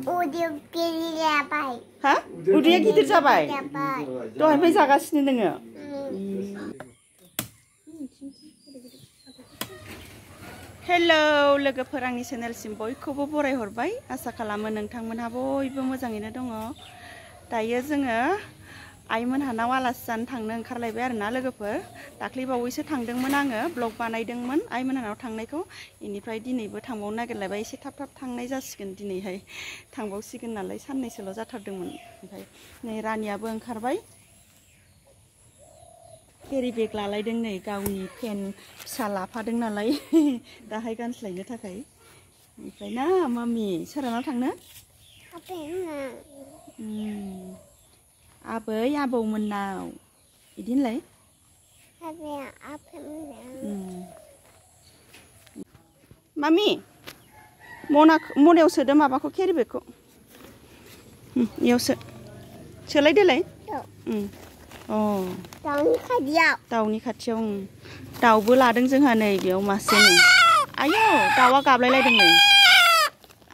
udah गिदिर जाबाय हा उदैया गिदिर जाबाय दहायनिफ्राय जागासिनो नोङो हेलौ लोगोफोर आंनि चेनेलसिम बयखौबो बरायहरबाय आसा खालामो नोंथांमोनहा बयबो मोजाङैनो दङ दायो जोङो आइमोनहानाव आलासि जानो थांनो ओंखारलायबाय आरोना लोगोफोर दाख्लै बावैसो थांदोंमोन आङो ब्लग बानायदोंमोन आइमोनहानाव थांनायखौ इनिफ्राय दिनैबो थांबावनो नागिरलायबाय एसे थाब थाब थांनाय जासिगोन दिनैहाय थांबावसिगोन नालाय साननैसोल' जाथारदोंमोन ओमफ्राय नै रानियाबो ओंखारबाय केरि बेग लालायदों नै गावनि पेन फिसा लाफादों नालाय दाहाय गानस्लायनो थाखाय ओमफ्राय ना मामि सोरानाव थांनो आबै आबौमोननाव बिदि होनलाय मामि मनायाव सोदो माबाखौ केरि बेगखौ इयाव सोलाय देलाय दाउनि खाथियाव दाउबो लादों जोंहा नै बेयाव मासे नै आयौ दाउआ गाबलायलायदों नै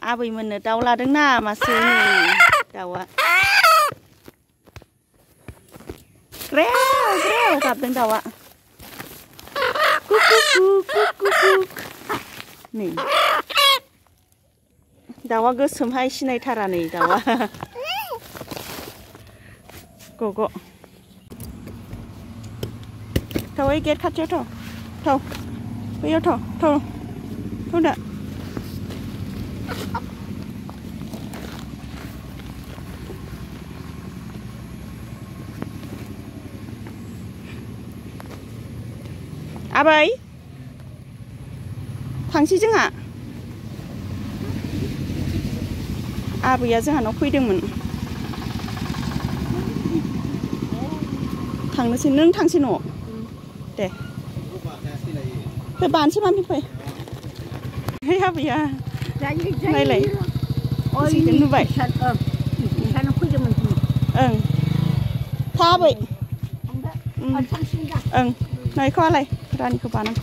आबैमोननो दाउ लादोंना मासे नै दाउआ ग्रेव ग्रेव गाबदों दाउआ नै दाउआ गोसोमहाय सिनायथारा नै दाउआ गग' थाव ओइ गेट खाथियाव थाव बैयाव थाव दा आबै थांसै जोंहा आबैया जोंहानाव फैदोंमोन थांनोसै नों थांसै न'आव दे फै बानोसै मामि फै आबैया नायलाय नुबाय ओं था आबै ओं नायखौ आलाय रानिखौ बानां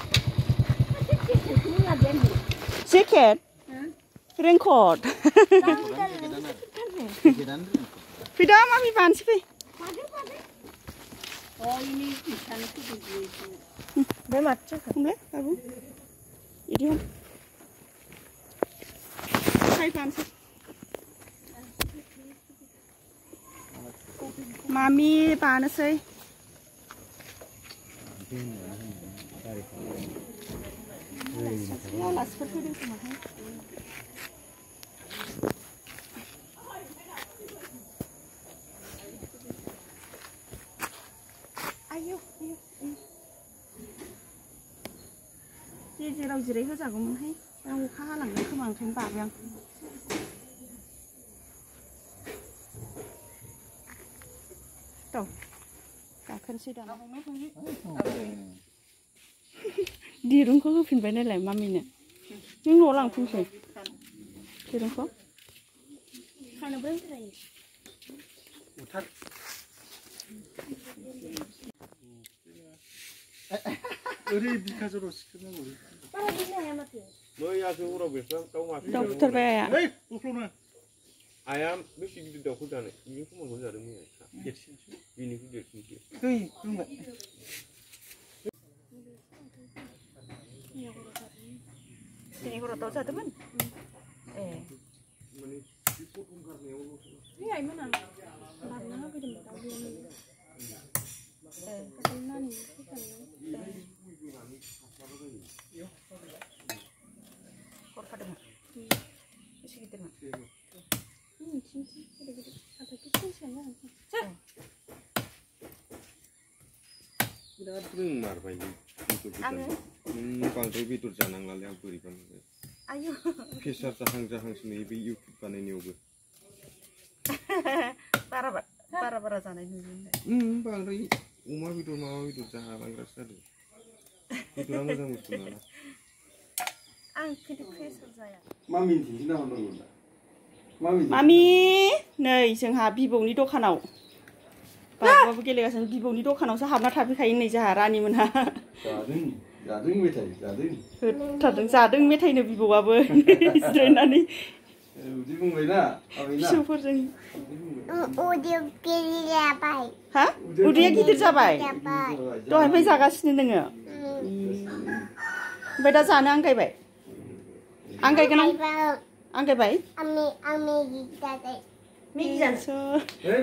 जेकेट रेनकट फैदा मामि बानोसै फै हमलाय बाबु इदि हम फाय बानोसै मामि बानोसै आलासिफोर फैदों खोमाहाय आयौ जेराव जिराय होजागौमोनहाय दा अखा हालांगोन खोमा ओंखायनो बाबाय आं गाखोनोसै दाना दिरुंखौ होफिनबाय नालाय मामिनो नों न'आव लांफिनसै दिरुंखौ दाउ फुथारबाय आइया आइया बेसे गिदिर दाउखौ जानो बिनि खमावखौ जादों बिनिखौ देरसिनसो दिनै हराव दाउ जादोंमोन ए आइमोना लाबोना होफैदोंमोन दाउ हरखादोंमोन बेसे गिदिरमोन बिराद रोंमारबाय बांद्राय बेदर जानांलालै आं बोरैबा आयौ प्रेसार जाहांसो नुयो बे इउटुब बानायनायावबो बारा जानाय नुयो बांद्राय अमा बेदर माबा बेदर जालांग्रासो जादों बेदरा मोजां बुस्थु नालाय आं खिन्थु प्रेसार जाया मामि नै जोंहा बिबौनि दखानाव बाबुआबो गेलेगासिनो बिबौनि दखानावसो हाबना थाफैखायो नै जोंहा रानिमोनहा जादों मेथाइनो बिबौआबो जिरायनानै उदै बुंबायना आबैना फिसौफोरजों उदै गिदिर जाबाय हा उदैया गिदिर जाबाय जाबाय दहायनिफ्राय जागासिनो नोङो ओमफ्राय दा जानो आंगायबाय आंगायगोन आंगायबाय आंनि गिदिर मेगि जानोसो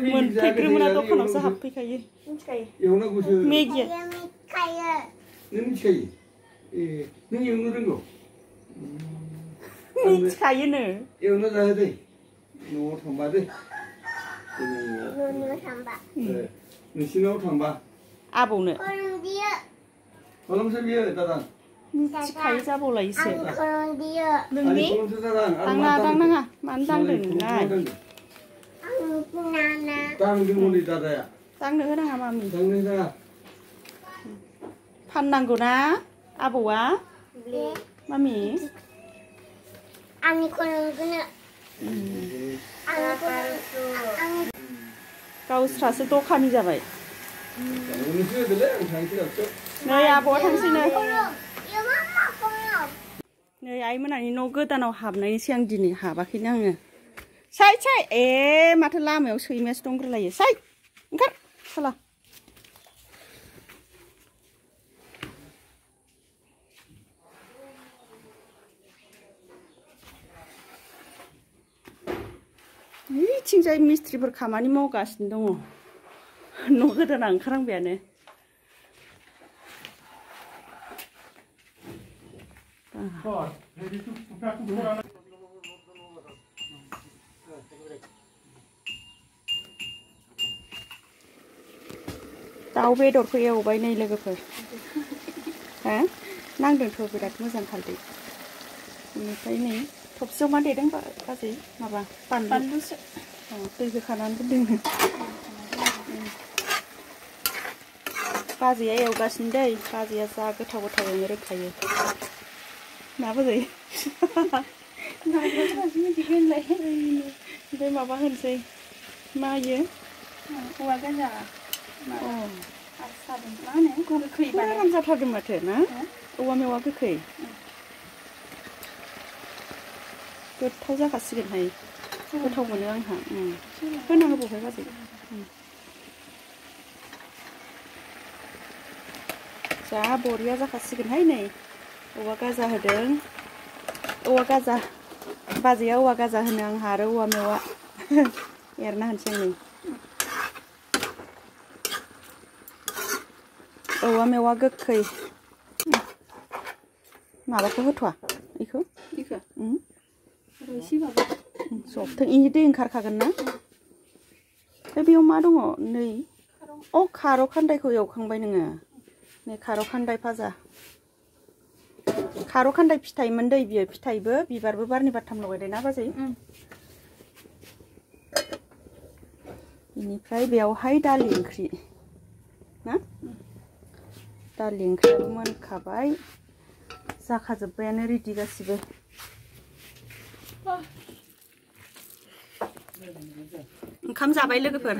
मोनफैग्रोमोना दखानावसो हाबफैखायो मिथिखायो एवनांगौसो मेगि मिथिखायो नों मिथिखायो ए नों एवनो रोंगौ मिथिखायोनो एवना जाहोदै न'आव थांबा दै न'आव थांबा नोंसिनाव थांबा आबौनो फोरोंदियो खालामसै बियो दादा मिथिखायो जाबावलायोसो आं फोरोंदियो नोंनि दांनाङा दांनाङा मानो दांदों नोंलाय आं नाना दांदों हनै दादाया दांनो होनाङा मामि दांनो नाङा फाननांगौ ना आबौआ मामि आंनि फोरोंगोनो गावस्रासो दखानि जाबाय नोंसो होदोलै आं थांसै दाबसो नै आबौआ थांसै नै फोरों नै आइमोनानि न' गोदानाव हाबनायनिसै आं दिनै हाबाखैनो आङो साइ साइ ए माथो लामायाव सैमायासो दंग्रोलायो साइ ओंखार साला बिथिंजाय मिस्ट्रिफोर खामानि मावगासिनो दङ न' गोदाना ओंखारहांबायानो दाउ बेदरखौ एवबाय नै लोगोफोर हो नांदोंथ' बिराद मोजां खालदै बेनिफ्राय नै थबसियाव मा देदों बाजै माबा बानलुसो दै होखानानै दोनदों बाजैया एवगासिनो दै बाजैया जा गोथाव गोथाव एवनो रोंखायो ना बाजै ओमफ्राय माबा होनसै मा इयो औवा गाजा गोखै आराम जाथारदों माथो ना औवा मेवा गोखै गोथाव जाखासिगोनहाय गोथाव मोनो आंहा होना होबावबाय बाजै जा बरिया जाखासिगोनहाय नै औवा गाजा होदों औवा गाजा बाजैया औवा गाजा होनो आंहा आरो औवा मेवा एरना होनसै नै औवा मेवा गोखै माबाखौ होथ'वा बेखौ सबथों इनि दै ओंखारखागोन ना ओमफ्राय बेयाव मा दङ नै अ खार' खान्दायखौ एवखांबाय नोङो नै खार' खान्दाय भाजा खार' खान्दाय फिथाइमोन दै बियो फिथाइबो बिबारबो बारनै बारथाम लगायदों ना बाजै बेनिफ्राय बेयावहाय दालि ओंख्रि ना दालि ओंख्रियाबो मोनखाबाय जाखाजोब्बायानो रेडि गासिबो ओंखाम जाबाय लोगोफोर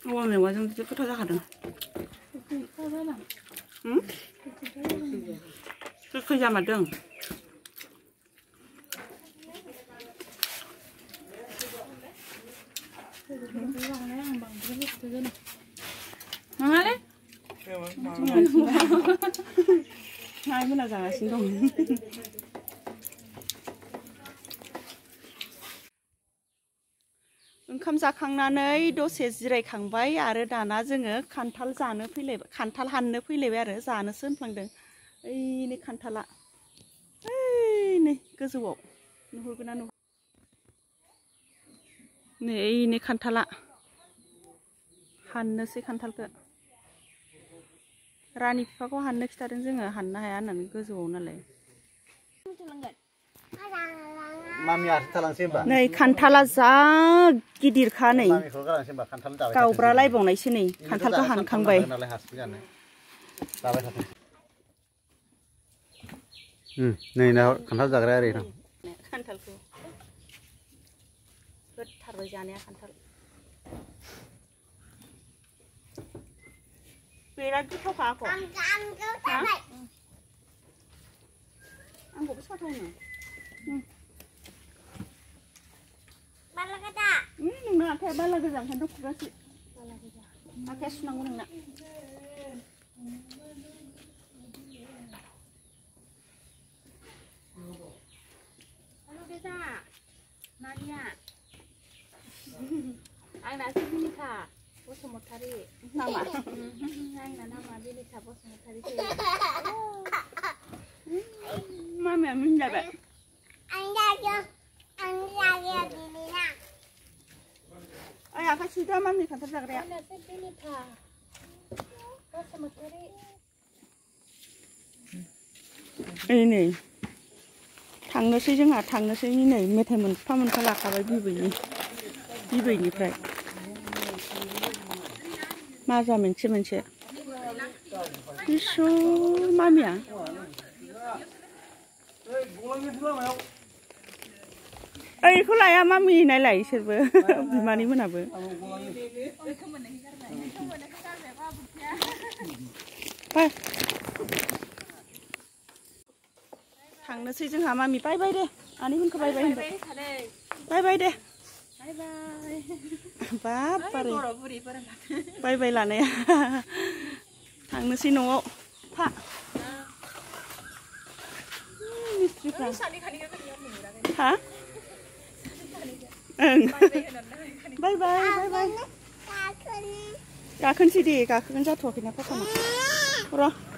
औवा मेवाजों बिदि गोथाव जाखादों गोखै जामारदों नङालै आइमोना जागासिनो दं ओंखाम जाखांनानै दसे जिरायखांबाय आरो दाना जोङो खान्थाल जानो फैलायबाय खान्थाल हाननो फैलायबाय आरो जानोसो होनफ्लांदों ओइ नै खान्थाला ओइ नै गोजौआव नुहुरगोन ना नुहुरा नै ओइ नै खान्थाला हाननोसै खान्थालखौ रानि बिफाखौ हाननो खिथादों जोङो हाननो हाया होननानै गोजौआव नालाय नै खान्थाला जा गिदिरखा नै गावब्रालायबावनायसो नै खान्थालखौ हानखांबाय नै ना खान्थाल जाग्राया ओरै दं खान्थालखौ गोथारबाय जानाया खान्थाल बिराद गोथावखा आख' आंखौ थाबाय आंखौबो साथावनो बाला गोजा नोंना आखाया बाला गोजा ओंखायनोथ' खुगासि आखाया सुनांगौ नोंना Halo Desa, Maria. Aina Binika, Bosumotari. nama Aina nama Binika Bosumotari. mami min jabe anda di mana ay aka sudah mami kan terjaga ya Aina Binika Bosumotari. ini थांनोसै जोंहा थांनोसै नै मेथाइ मोनफा मोनफा लाखाबाय बिबैनिफ्राय माजा मोनसे इसु मामिया ओइ इखौ लाया मामि नायलाय इसोरबो बिमानि मोनाबो थांनोसै जोंहा मामि बाय बाय दे आनैमोनखौ बाय बाय होनबाय बाय बाय दे बाब बारे बाय बाय लानाया थांनोसै न'आव था मिस्ट्रिफ्रा हा ओं बाय बाय बाय बाय गाखोनोसै दे गाखोगोन जाथ'वाखैना पापाना र'